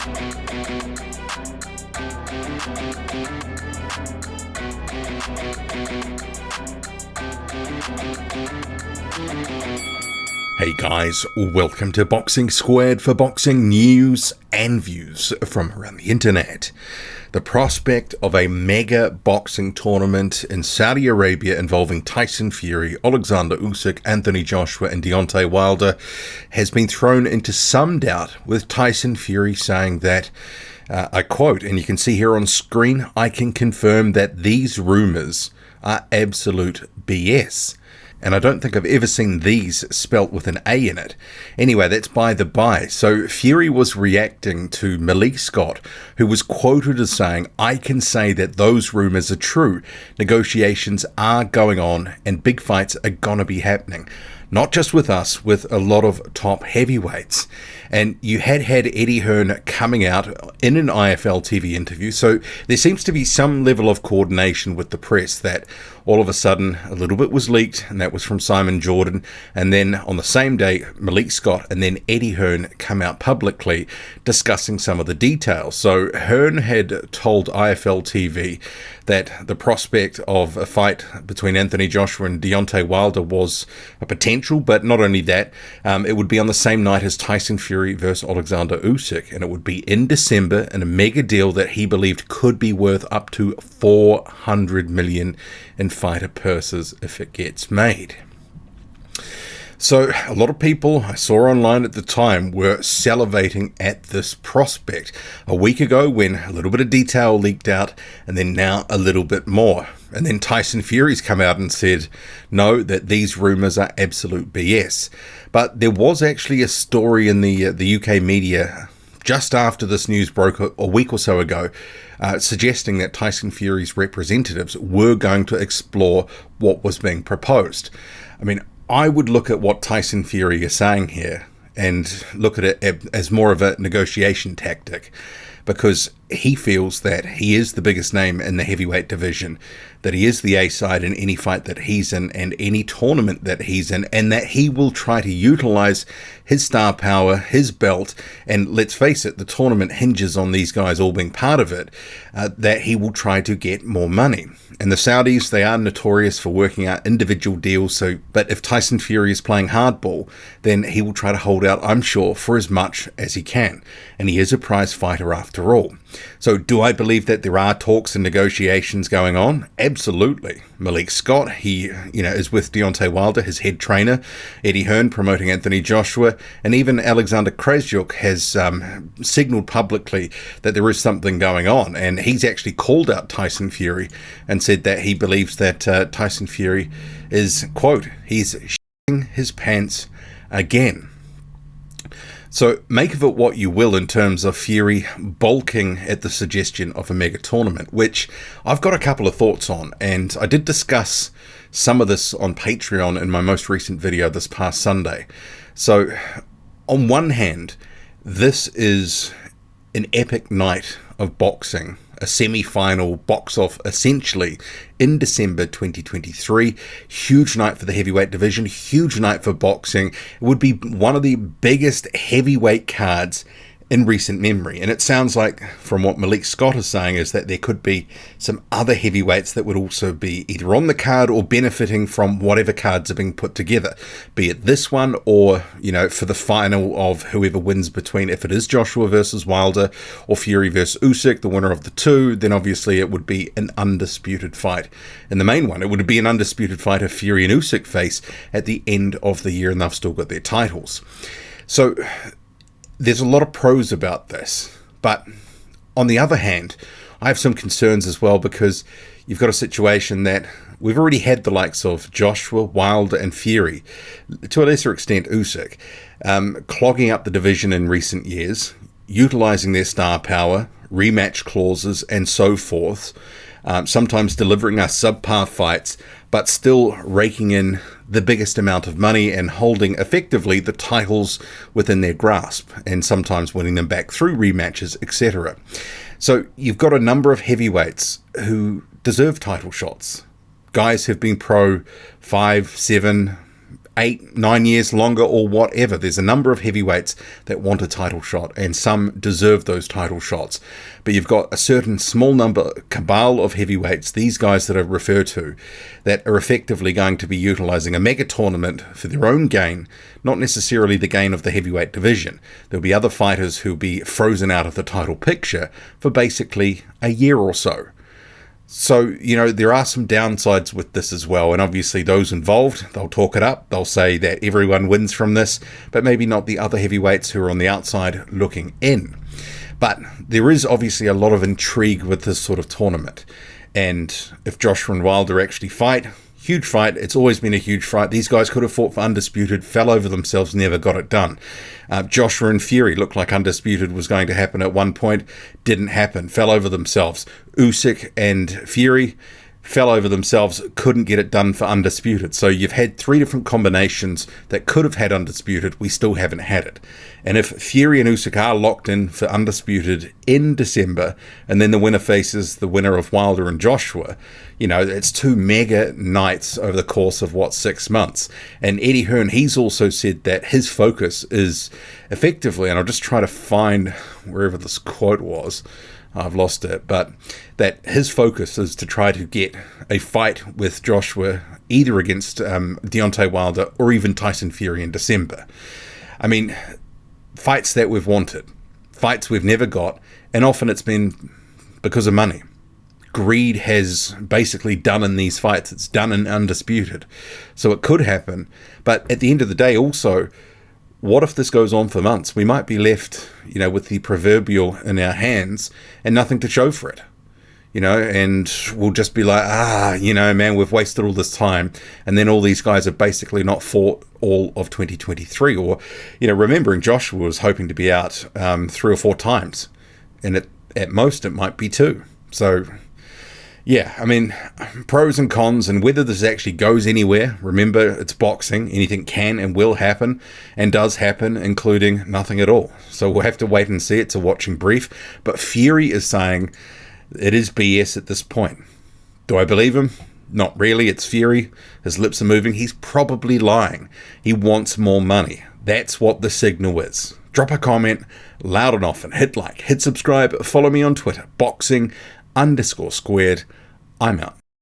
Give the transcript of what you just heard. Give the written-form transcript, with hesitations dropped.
Hey guys, welcome to Boxing Squared for boxing news and views from around the internet. The prospect of a mega boxing tournament in Saudi Arabia involving Tyson Fury, Alexander Usyk, Anthony Joshua and Deontay Wilder has been thrown into some doubt, with Tyson Fury saying that, I quote, and you can see here on screen, "I can confirm that these rumours are absolute BS." And I don't think I've ever seen these spelt with an A in it. Anyway, that's by the by. So Fury was reacting to Malik Scott, who was quoted as saying, "I can say that those rumours are true. Negotiations are going on and big fights are going to be happening. Not just with us, with a lot of top heavyweights." And you had Eddie Hearn coming out in an IFL TV interview. So there seems to be some level of coordination with the press that all of a sudden a little bit was leaked, and that was from Simon Jordan. And then on the same day, Malik Scott and then Eddie Hearn come out publicly discussing some of the details. So Hearn had told IFL TV that the prospect of a fight between Anthony Joshua and Deontay Wilder was a potential, but not only that, it would be on the same night as Tyson Fury versus Alexander Usyk, and it would be in December in a mega deal that he believed could be worth up to $400 million in fighter purses if it gets made. So a lot of people I saw online at the time were salivating at this prospect. A week ago, when a little bit of detail leaked out, and then now a little bit more. And then Tyson Fury's come out and said, no, that these rumours are absolute BS. But there was actually a story in the UK media just after this news broke a week or so ago, suggesting that Tyson Fury's representatives were going to explore what was being proposed. I mean, I would look at what Tyson Fury is saying here and look at it as more of a negotiation tactic, because he feels that he is the biggest name in the heavyweight division, that he is the A-side in any fight that he's in and any tournament that he's in, and that he will try to utilize his star power, his belt, and let's face it, the tournament hinges on these guys all being part of it, that he will try to get more money. And the Saudis, they are notorious for working out individual deals, but if Tyson Fury is playing hardball, then he will try to hold out, I'm sure, for as much as he can. And he is a prize fighter after all. So do I believe that there are talks and negotiations going on? Absolutely. Malik Scott, he is with Deontay Wilder, his head trainer. Eddie Hearn promoting Anthony Joshua, and even Alexander Krasjuk has signaled publicly that there is something going on, and he's actually called out Tyson Fury and said that he believes that Tyson Fury is, quote, he's shitting his pants again. So make of it what you will in terms of Fury balking at the suggestion of a mega tournament, which I've got a couple of thoughts on, and I did discuss some of this on Patreon in my most recent video this past Sunday. So on one hand, this is an epic night of boxing, a semi-final box off essentially in December 2023. Huge night for the heavyweight division, huge night for boxing. It would be one of the biggest heavyweight cards in recent memory. And it sounds like, from what Malik Scott is saying, is that there could be some other heavyweights that would also be either on the card or benefiting from whatever cards are being put together, be it this one or, for the final of whoever wins between, if it is Joshua versus Wilder or Fury versus Usyk, the winner of the two, then obviously it would be an undisputed fight. In the main one, it would be an undisputed fight if Fury and Usyk face at the end of the year and they've still got their titles. So there's a lot of pros about this, but on the other hand, I have some concerns as well, because you've got a situation that we've already had the likes of Joshua, Wilder and Fury, to a lesser extent Usyk, clogging up the division in recent years, utilizing their star power, rematch clauses and so forth, sometimes delivering us subpar fights, but still raking in the biggest amount of money and holding effectively the titles within their grasp, and sometimes winning them back through rematches, etc. So you've got a number of heavyweights who deserve title shots. Guys who've been pro 5, 7, 8, 9 years longer or whatever. There's a number of heavyweights that want a title shot, and some deserve those title shots. But you've got a certain small number, cabal of heavyweights, these guys that I refer to, that are effectively going to be utilising a mega tournament for their own gain, not necessarily the gain of the heavyweight division. There'll be other fighters who'll be frozen out of the title picture for basically a year or so. So, there are some downsides with this as well, and obviously those involved, they'll talk it up, they'll say that everyone wins from this, but maybe not the other heavyweights who are on the outside looking in. But there is obviously a lot of intrigue with this sort of tournament, and if Joshua and Wilder actually fight, huge fight, it's always been a huge fight. These guys could have fought for Undisputed, fell over themselves, never got it done. Joshua and Fury looked like Undisputed was going to happen at one point, didn't happen, fell over themselves. Usyk and Fury fell over themselves, couldn't get it done for Undisputed. So you've had 3 different combinations that could have had Undisputed, we still haven't had it. And if Fury and Usyk are locked in for Undisputed in December, and then the winner faces the winner of Wilder and Joshua, it's 2 mega nights over the course of, 6 months. And Eddie Hearn, he's also said that his focus is effectively, and I'll just try to find wherever this quote was, I've lost it, but that his focus is to try to get a fight with Joshua either against Deontay Wilder or even Tyson Fury in December. I mean, fights that we've wanted, fights we've never got, and often it's been because of money. Greed has basically done in these fights. It's done in Undisputed. So it could happen, but at the end of the day also, what if this goes on for months? We might be left, with the proverbial in our hands and nothing to show for it, and we'll just be like, man, we've wasted all this time. And then all these guys have basically not fought all of 2023. Or, remembering Joshua was hoping to be out 3 or 4 times. And at most it might be 2. So, yeah, I mean, pros and cons, and whether this actually goes anywhere. Remember, it's boxing. Anything can and will happen, and does happen, including nothing at all. So we'll have to wait and see. It's a watching brief. But Fury is saying it is BS at this point. Do I believe him? Not really. It's Fury. His lips are moving. He's probably lying. He wants more money. That's what the signal is. Drop a comment, loud and often. Hit like, hit subscribe. Follow me on Twitter, boxing_squared. I'm out.